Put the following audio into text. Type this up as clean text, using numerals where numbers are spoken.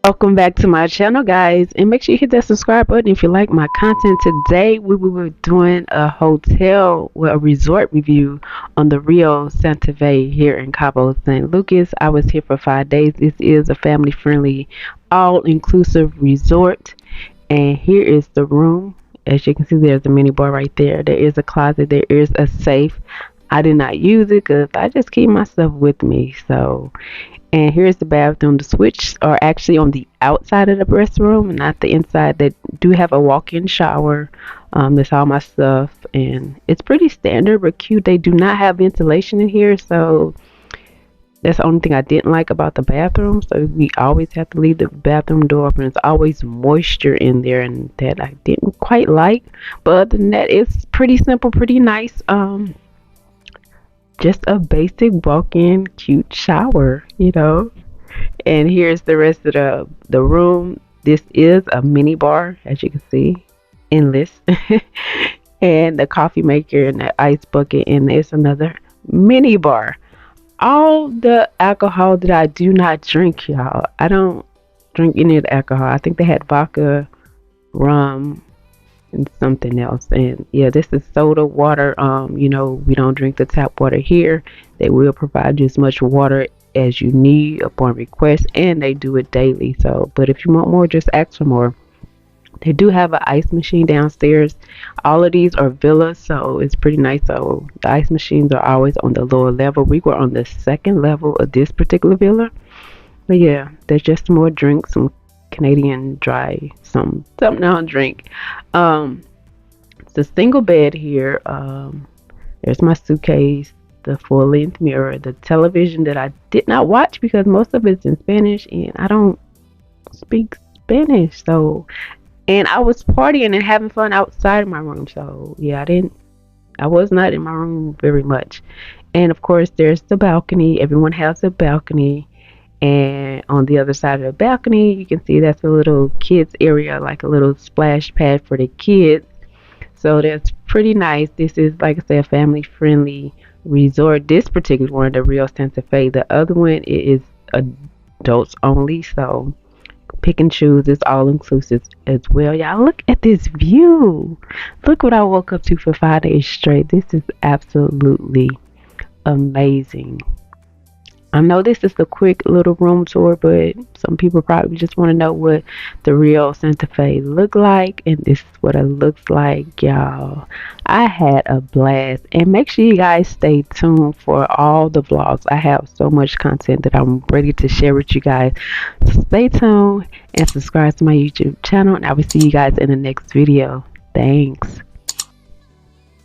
Welcome back to my channel, guys, and make sure you hit that subscribe button if you like my content. Today we will be doing a resort review on the Rio Santa Fe here in Cabo, St. Lucas. I was here for 5 days. This is a family friendly, all-inclusive resort, and here is the room. As you can see, there's a mini bar right there. There is a closet. There is a safe. I did not use it because I just keep my stuff with me. And here's the bathroom. The switch are actually on the outside of the restroom, not the inside. They do have a walk-in shower. That's all my stuff, and it's pretty standard but cute. They do not have ventilation in here, so that's the only thing I didn't like about the bathroom. So we always have to leave the bathroom door open. There's always moisture in there, and that I didn't quite like. But other than that, it's pretty simple, pretty nice. Just a basic walk-in cute shower. And here's the rest of the room. This is a mini bar, as you can see, endless. And the coffee maker and the ice bucket, and there's another mini bar. All the alcohol that I do not drink, y'all. I don't drink any of the alcohol. I think they had vodka, rum, and something else. And yeah, this is soda water. We don't drink the tap water here. They will provide you as much water as you need upon request, and they do it daily. So but if you want more, just ask for more. They do have an ice machine downstairs. All of these are villas, so it's pretty nice. So the ice machines are always on the lower level. We were on the second level of this particular villa. But yeah, there's just more drinks, some Canadian dry, something I'll drink. Um, it's a single bed here. There's my suitcase, the full length mirror, the television that I did not watch because most of it's in Spanish and I don't speak Spanish. And I was partying and having fun outside of my room. So yeah, I was not in my room very much. And of course, there's the balcony. Everyone has a balcony. And on the other side of the balcony, you can see that's a little kids area, like a little splash pad for the kids. So that's pretty nice. This is, like I said, a family friendly resort. This particular one, the Rio Santa Fe. The other one is adults only. So pick and choose. It's all inclusive as well. Y'all, look at this view. Look what I woke up to for 5 days straight. This is absolutely amazing. I know this is a quick little room tour, but some people probably just want to know what the Rio Santa Fe look like, and this is what it looks like, y'all. I had a blast, and make sure you guys stay tuned for all the vlogs. I have so much content that I'm ready to share with you guys. So stay tuned and subscribe to my YouTube channel, and I will see you guys in the next video. Thanks.